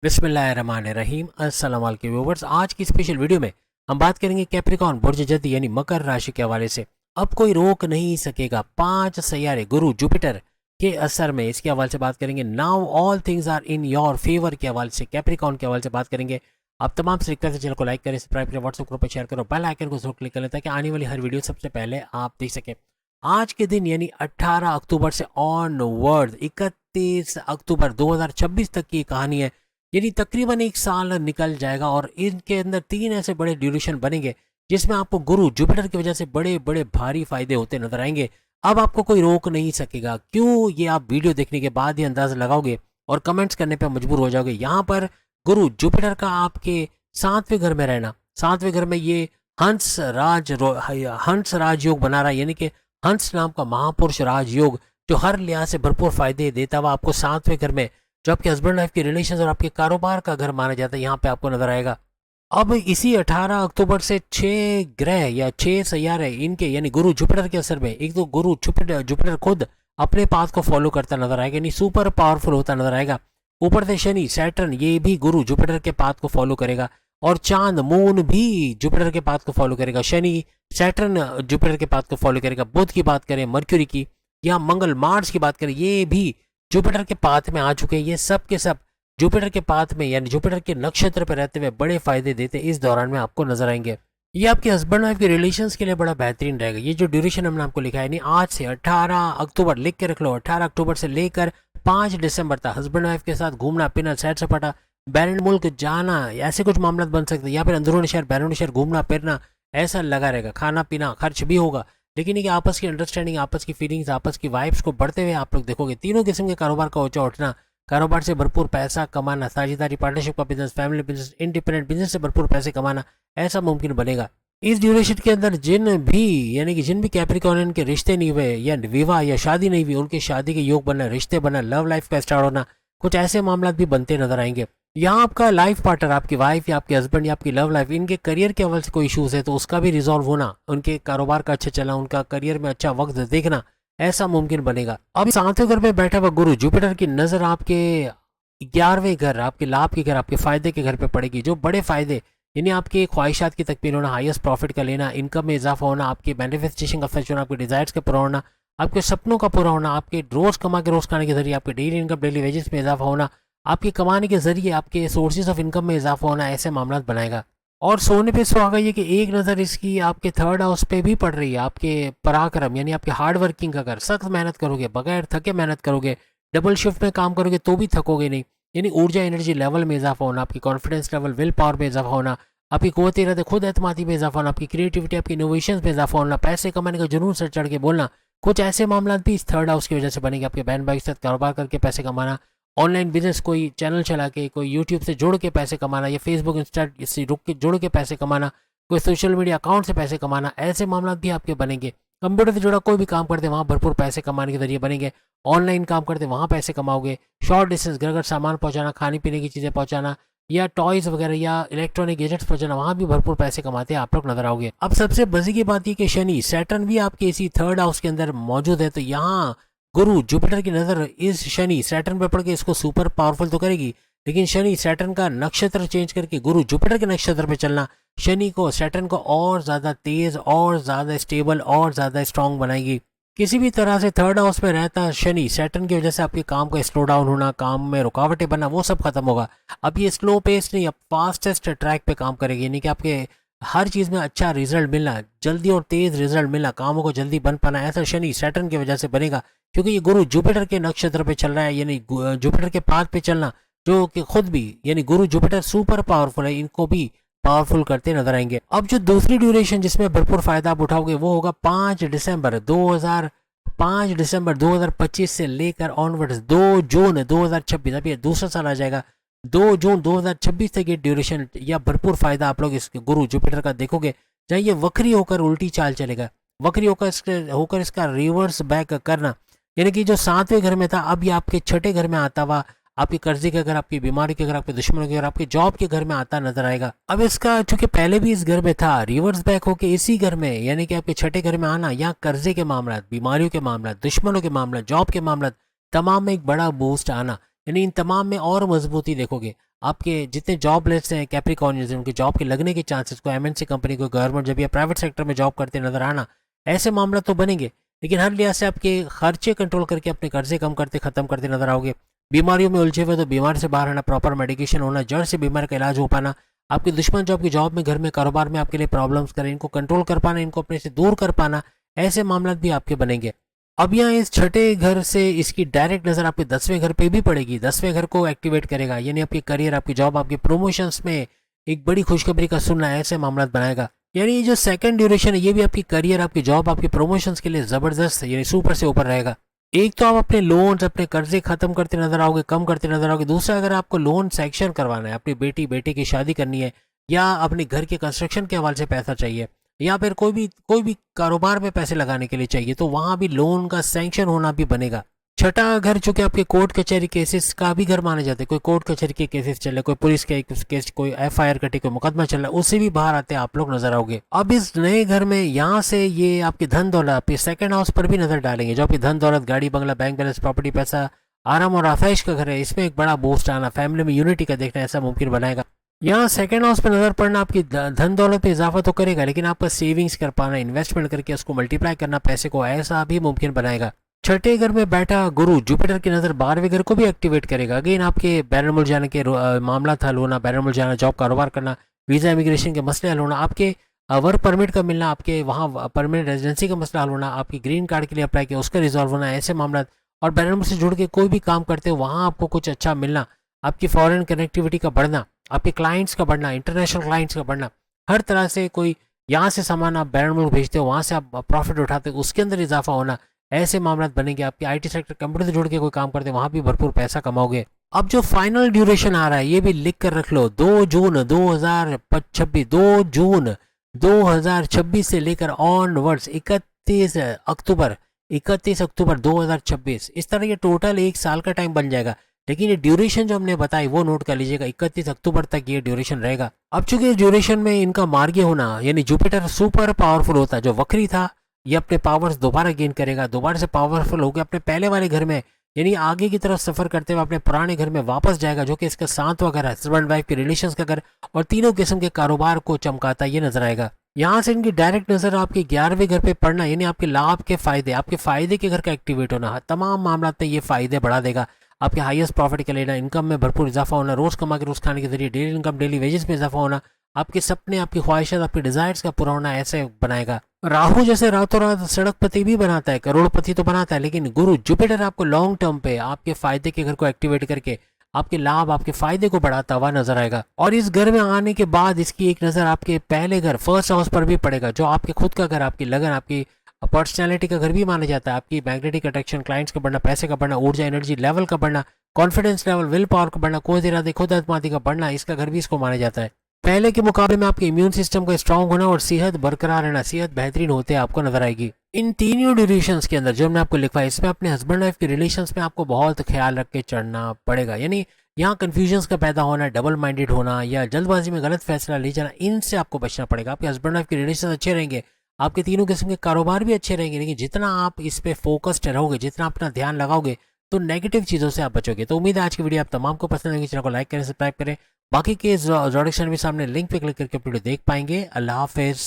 बिस्मिल्लाहिर्रहमानिर्रहीम। अस्सलाम वालेकुम व्यूअर्स। आज की स्पेशल वीडियो में हम बात करेंगे कैप्रिकॉर्न बुर्ज जदी यानी मकर राशि के हवाले से। अब कोई रोक नहीं सकेगा, 5 सैयारे गुरु जुपिटर के असर में, इसके हवाले से बात करेंगे। Now all things are in your favour के हवाले से, कैप्रिकॉर्न के हवाले से बात करेंगे। आप तमाम से रिक्वेस्ट है, चैनल को लाइक करें, सब्सक्राइब करें, व्हाट्सएप ग्रुप पर शेयर करो, बेल आइकन को जरूर क्लिक करें ताकि आने वाली हर वीडियो सबसे पहले आप देख सकें। आज के दिन यानी 18 अक्टूबर से ऑनवर्ड 31 अक्टूबर 2026 तक की कहानी है। यानी तकरीबन एक साल निकल जाएगा और इनके अंदर 3 ऐसे बड़े ड्यूरेशन बनेंगे जिसमें आपको गुरु जुपिटर की वजह से बड़े बड़े भारी फायदे होते नजर आएंगे। अब आपको कोई रोक नहीं सकेगा। क्यों, ये आप वीडियो देखने के बाद ही अंदाजा लगाओगे और कमेंट्स करने पर मजबूर हो जाओगे। यहाँ पर गुरु जुपिटर का आपके 7वें घर में रहना, 7वें घर में ये हंस राजयोग बना रहा है, यानी कि हंस नाम का महापुरुष राजयोग जो हर लिहाज से भरपूर फायदे देता हुआ आपको 7वें घर में, जो आपके हस्बैंड वाइफ के रिलेशन और आपके कारोबार का घर माना जाता है, यहाँ पे आपको नजर आएगा। अब इसी 18 अक्टूबर से 6 ग्रह या 6 सैयारे इनके यानी गुरु जुपिटर के असर में, एक तो गुरु जुपिटर खुद अपने पाथ को फॉलो करता नजर आएगा, यानी सुपर पावरफुल होता नजर आएगा। ऊपर से शनि सैटर्न ये भी गुरु जुपिटर के पाथ को फॉलो करेगा और चांद मून भी जुपिटर के पाथ को फॉलो करेगा। शनि सैटर्न जुपिटर के पाथ को फॉलो करेगा। बुध की बात करें, मर्क्यूरी की, या मंगल मार्स की बात करें, ये भी जुपिटर के पाथ में आ चुके हैं। ये सब के सब जुपिटर के पाथ में यानी जुपिटर के नक्षत्र पर रहते हुए बड़े फायदे देते इस दौरान में आपको नजर आएंगे। ये आपके हस्बैंड वाइफ के रिलेशंस के लिए बड़ा बेहतरीन रहेगा। ये जो ड्यूरेशन हमने आपको लिखा है, नहीं आज से 18 अक्टूबर लिख के रख लो, 18 अक्टूबर से लेकर 5 दिसंबर तक हस्बैंड वाइफ के साथ घूमना फिरना, सैर सपाटा, बैरन मुल्क जाना, ऐसे कुछ मामला बन सकते हैं। या फिर अंदरूनी शहर बैरून शहर घूमना फिरना ऐसा लगा रहेगा। खाना पीना खर्च भी होगा, लेकिन ये आपस की अंडरस्टैंडिंग, आपस की फीलिंग्स, आपस की वाइब्स को बढ़ते हुए आप लोग देखोगे। तीनों किस्म के कारोबार का ऊंचा उठना, कारोबार से भरपूर पैसा कमाना, साझेदारी पार्टनरशिप का business, family business, independent business से भरपूर पैसे कमाना, ऐसा मुमकिन बनेगा। इस ड्यूरेशन के अंदर जिन भी कैप्रिकॉर्नियन के रिश्ते नहीं हुए या विवाह या शादी नहीं हुई, उनके शादी के योग बनना, रिश्ते बनना, लव लाइफ का स्टार्ट होना, कुछ ऐसे मामला भी बनते नजर आएंगे। यहाँ आपका लाइफ पार्टनर, आपकी वाइफ या आपके हस्बैंड या आपकी लव लाइफ, इनके करियर के हवाले से कोई इशूज है तो उसका भी रिजॉल्व होना, उनके कारोबार का अच्छा चलना, उनका करियर में अच्छा वक्त देखना, ऐसा मुमकिन बनेगा। अब 7वें घर में बैठा हुआ गुरु जुपिटर की नजर आपके 11वें घर, आपके लाभ के घर, आपके फायदे के घर पे पड़ेगी। जो बड़े फायदे यानी आपके ख्वाहिशात की तकमील होना, हाईएस्ट प्रॉफिट का लेना, इनकम में इजाफा होना, आपके मैनिफेस्टेशन का सच होना, आपके डिजायर्स का पूरा होना, आपके सपनों का पूरा होना, आपके रोज कमा के रोज खाने के जरिए आपके डेली इनकम, डेली वेजेस में इजाफा होना, आपके कमाने के जरिए आपके सोर्सेज ऑफ इनकम में इजाफा होना, ऐसे मामला बनाएगा। और सोने पे सुहागा ये कि एक नज़र इसकी आपके 3rd हाउस पे भी पड़ रही है। आपके पराक्रम यानी आपके हार्ड वर्किंग, अगर सख्त मेहनत करोगे, बगैर थके मेहनत करोगे, डबल शिफ्ट में काम करोगे तो भी थकोगे नहीं, यानी ऊर्जा एनर्जी लेवल में इजाफा होना, आपकी कॉन्फिडेंस लेवल, विल पावर में इजाफा होना, आपकी क़ुव्वत इरादा, खुद एतमादी में इजाफा होना, आपकी क्रिएटिविटी, आपकी इनोवेशन में इजाफा होना, पैसे कमाने का जुनून सर चढ़ के बोलना, कुछ ऐसे मामला भी इस 3rd हाउस की वजह से बनेंगे। आपके बहन भाई के साथ कारोबार करके पैसे कमाना, ऑनलाइन बिजनेस, कोई चैनल चला के, कोई यूट्यूब से जुड़ के पैसे कमाना, या फेसबुक इंस्टा से रुक के जुड़ के पैसे कमाना, कोई सोशल मीडिया अकाउंट से पैसे कमाना, ऐसे मामला भी आपके बनेंगे। कंप्यूटर से जुड़ा कोई भी काम करते वहाँ भरपूर पैसे कमाने के जरिए बनेंगे। ऑनलाइन काम करते वहाँ पैसे कमाओगे। शॉर्ट डिस्टेंस घर घर सामान पहुँचाना, खाने पीने की चीज़ें पहुँचाना, या टॉयज वगैरह या इलेक्ट्रॉनिक गैजेट्स पहुँचाना, वहाँ भी भरपूर पैसे कमाते हैं आप लोग नजर आओगे। अब सबसे मजे की बात ये कि शनि सैटर्न भी आपके इसी 3rd हाउस के अंदर मौजूद है, तो यहाँ गुरु जुपिटर की नजर इस शनि सैटर्न पर पड़ के इसको सुपर पावरफुल तो करेगी, लेकिन शनि सैटर्न का नक्षत्र चेंज करके गुरु जुपिटर के नक्षत्र पे चलना शनि को, सैटर्न को और ज्यादा तेज, और ज्यादा स्टेबल, और ज्यादा स्ट्रांग बनाएगी। किसी भी तरह से 3rd हाउस में रहता शनि सैटर्न की वजह से आपके काम का स्लो डाउन होना, काम में रुकावटें बनना, वो सब खत्म होगा। अब ये स्लो पेस नहीं, अब फास्टेस्ट ट्रैक पे काम करेगी, यानी कि आपके हर चीज़ में अच्छा रिजल्ट मिलना, जल्दी और तेज रिजल्ट मिलना, कामों को जल्दी बन पाना, ऐसा शनि सैटर्न की वजह से बनेगा। क्योंकि ये गुरु जुपिटर के नक्षत्र पे चल रहा है, यानी जुपिटर के पाथ पे चलना, जो कि खुद भी यानी गुरु जुपिटर सुपर पावरफुल है, इनको भी पावरफुल करते नजर आएंगे। अब जो दूसरी ड्यूरेशन जिसमें भरपूर फायदा आप उठाओगे वो होगा 5 दिसंबर 2025 से लेकर ऑनवर्ड्स 2 जून 2026, अब ये दूसरा साल आ जाएगा। 2 जून 2026 तक ये ड्यूरेशन या भरपूर फायदा आप लोग इसके गुरु जुपिटर का देखोगे, जहाँ ये वक्री होकर उल्टी चाल चलेगा, वक्री होकर इसका रिवर्स बैक करना, यानी कि जो 7वें घर में था अब ये आपके 6ठे घर में आता हुआ, आपके कर्जे के घर, आपकी बीमारी के घर, आपके दुश्मनों के घर, आपके जॉब के घर में आता नजर आएगा। अब इसका चूंकि पहले भी इस घर में था, रिवर्स बैक होके इसी घर में यानी कि आपके 6ठे घर में आना, यहाँ कर्जे के मामला, बीमारियों के मामला, दुश्मनों के मामला, जॉब के मामला, तमाम में एक बड़ा बूस्ट आना, यानी इन तमाम में और मजबूती देखोगे। आपके जितने जॉबलेस हैं कैप्रिकॉर्नियंस, उनके जॉब के लगने के चांसेस, को एमएनसी कंपनी, को गवर्नमेंट जब या प्राइवेट सेक्टर में जॉब करते नजर आना, ऐसे मामला तो बनेंगे। लेकिन हर लिहाज से आपके खर्चे कंट्रोल करके अपने कर्जे कम करते खत्म करते नजर आओगे। बीमारियों में उलझे हुए तो बीमार से बाहर आना, प्रॉपर मेडिकेशन होना, जड़ से बीमारी का इलाज हो पाना, आपके दुश्मन जो आपकी जॉब में, घर में, कारोबार में आपके लिए प्रॉब्लम्स करें, इनको कंट्रोल कर पाना, इनको अपने से दूर कर पाना, ऐसे मामला भी आपके बनेंगे। अब यहाँ इस छठे घर से इसकी डायरेक्ट नजर आपके 10वें घर पे भी पड़ेगी। 10वें घर को एक्टिवेट करेगा, यानी आपकी करियर, आपकी जॉब, आपके प्रमोशंस में एक बड़ी खुशखबरी का सुनना, ऐसे मामला बनाएगा। यानी ये जो सेकंड ड्यूरेशन है ये भी आपकी करियर, आपकी जॉब, आपके प्रमोशंस के लिए जबरदस्त, यानी सुपर से ऊपर रहेगा। एक तो आप अपने लोन्स, अपने कर्जे खत्म करते नजर आओगे, कम करते नजर आओगे। दूसरा, अगर आपको लोन सैंक्शन करवाना है, अपनी बेटे की शादी करनी है, या अपने घर के कंस्ट्रक्शन के हवाले से पैसा चाहिए, या फिर कोई भी कारोबार में पैसे लगाने के लिए चाहिए, तो वहां भी लोन का सैंक्शन होना भी बनेगा। छठा घर चूंकि आपके कोर्ट कचहरी केसेस का भी घर माने जाते हैं, कोई कोर्ट कचहरी के केसेस चल रहे, कोई पुलिस के केस, कोई एफआईआर कटी, कोई मुकदमा चल रहा है, उससे भी बाहर आते हैं आप लोग नजर आओगे। अब इस नए घर में यहाँ से ये आपकी धन दौलत, आपके सेकंड हाउस पर भी नजर डालेंगे। जो आपकी धन दौलत, गाड़ी बंगला, बैंक बैलेंस, प्रॉपर्टी, पैसा, आराम और आफाइश का घर है, इसमें एक बड़ा बूस्ट आना, फैमिली में यूनिटी का देखना, ऐसा मुमकिन बनाएगा। यहाँ सेकंड हाउस पर नजर पड़ना आपकी धन दौलत में इजाफा तो करेगा, लेकिन आपका सेविंग्स कर पाना, इन्वेस्टमेंट करके उसको मल्टीप्लाई करना पैसे को, ऐसा भी मुमकिन बनाएगा। छठे घर में बैठा गुरु जुपिटर की नजर 12वें घर को भी एक्टिवेट करेगा। अगेन आपके बैरन मुल्क जाने के मामला हल होना, बैरन मुल्क जाना, जॉब कारोबार करना, वीजा इमिग्रेशन के मसले हल होना, आपके वर्क परमिट का मिलना, आपके वहाँ परमानेंट रेजिडेंसी का मसला हल होना, आपकी ग्रीन कार्ड के लिए अप्लाई किया उसका रिजॉल्व होना, ऐसे मामला। और बैरन मुल्क से जुड़ के कोई भी काम करते हो वहाँ आपको कुछ अच्छा मिलना, आपकी फॉरेन कनेक्टिविटी का बढ़ना, आपके क्लाइंट्स का बढ़ना, इंटरनेशनल क्लाइंट्स का बढ़ना, हर तरह से कोई यहाँ से सामान आप बैरन मुल्क भेजते हो, वहाँ से आप प्रॉफिट उठाते हो, उसके अंदर इजाफा होना, ऐसे मामला बनेंगे। आपके आईटी सेक्टर, कंप्यूटर से जुड़ के कोई काम करते हैं, वहां भी भरपूर पैसा कमाओगे। अब जो फाइनल ड्यूरेशन आ रहा है ये भी लिख कर रख लो, 2 जून 2026, 2 जून 2026 से लेकर ऑनवर्ड्स 31 अक्टूबर 2026, इस तरह ये टोटल एक साल का टाइम बन जाएगा। लेकिन ये ड्यूरेशन जो हमने बताई वो नोट कर लीजिएगा, 31 अक्टूबर तक ये ड्यूरेशन रहेगा। अब चूंकि इस ड्यूरेशन में इनका मार्गी होना, यानी जुपिटर सुपर पावरफुल होता है, जो वक्री था ये अपने पावर्स दोबारा गेन करेगा, दोबारा से पावरफुल होकर अपने पहले वाले घर में, यानी आगे की तरफ सफर करते हुए अपने पुराने घर में वापस जाएगा, जो कि इसका 7वां घर है, हस्बैंड वाइफ के रिलेशंस का घर, और तीनों किस्म के कारोबार को चमकाता ये नजर आएगा। यहाँ से इनकी डायरेक्ट नजर आपके 11वें घर पे पड़ना, यानी आपके लाभ के फायदे, आपके फायदे के घर का एक्टिवेट होना, तमाम मामला में ये फायदे बढ़ा देगा। आपके हाईएस्ट प्रॉफिट का लेना, इनकम में भरपूर इजाफा होना, रोज कमा के रोज खाने के जरिए डेली इनकम, डेली वेजेस में इजाफा होना, आपके सपने, आपकी ख्वाहिशात, आपके डिजायर्स का पूरा होना, ऐसे बनाएगा। राहु जैसे रातों रात सड़कपति भी बनाता है, करोड़पति तो बनाता है, लेकिन गुरु जुपिटर आपको लॉन्ग टर्म पे आपके फायदे के घर को एक्टिवेट करके आपके लाभ, आपके फायदे को बढ़ाता हुआ नजर आएगा। और इस घर में आने के बाद इसकी एक नजर आपके पहले घर, फर्स्ट हाउस पर भी पड़ेगा, जो आपके खुद का घर, आपकी लगन, आपकी पर्सनैलिटी का घर भी माना जाता है। आपकी मैग्नेटिक अट्रैक्शन, क्लाइंट्स का बढ़ना, पैसे का बढ़ना, ऊर्जा एनर्जी लेवल का बढ़ना, कॉन्फिडेंस लेवल, विल पावर का बढ़ना, खुद इरादे, खुद एतमादी का बढ़ना, इसका घर भी इसको माना जाता है। पहले के मुकाबले में आपके इम्यून सिस्टम का स्ट्रांग होना और सेहत बरकरार रहना, सेहत बेहतरीन होते आपको नजर आएगी। इन तीनों ड्यूरेशंस के अंदर जो हमने आपको लिखा है, इसमें अपने हस्बैंड वाइफ के रिलेशंस में आपको बहुत ख्याल रख के चढ़ना पड़ेगा। यानी यहाँ कंफ्यूजन्स का पैदा होना, डबल माइंडेड होना या जल्दबाजी में गलत फैसला ले जाना, इनसे आपको बचना पड़ेगा। आपके हस्बैंड वाइफ के रिलेशन अच्छे रहेंगे, आपके तीनों किस्म के कारोबार भी अच्छे रहेंगे, लेकिन जितना आप इस पे फोकस्ड रहोगे, जितना अपना ध्यान लगाओगे, तो नेगेटिव चीज़ों से आप बचोगे। तो उम्मीद है आज की वीडियो आप तमाम को पसंद आएगी। चैनल को लाइक करें, सब्सक्राइब करें। बाकी के जोड़ेक्शन भी सामने लिंक पे क्लिक करके वीडियो देख पाएंगे। अल्लाह हाफिज़।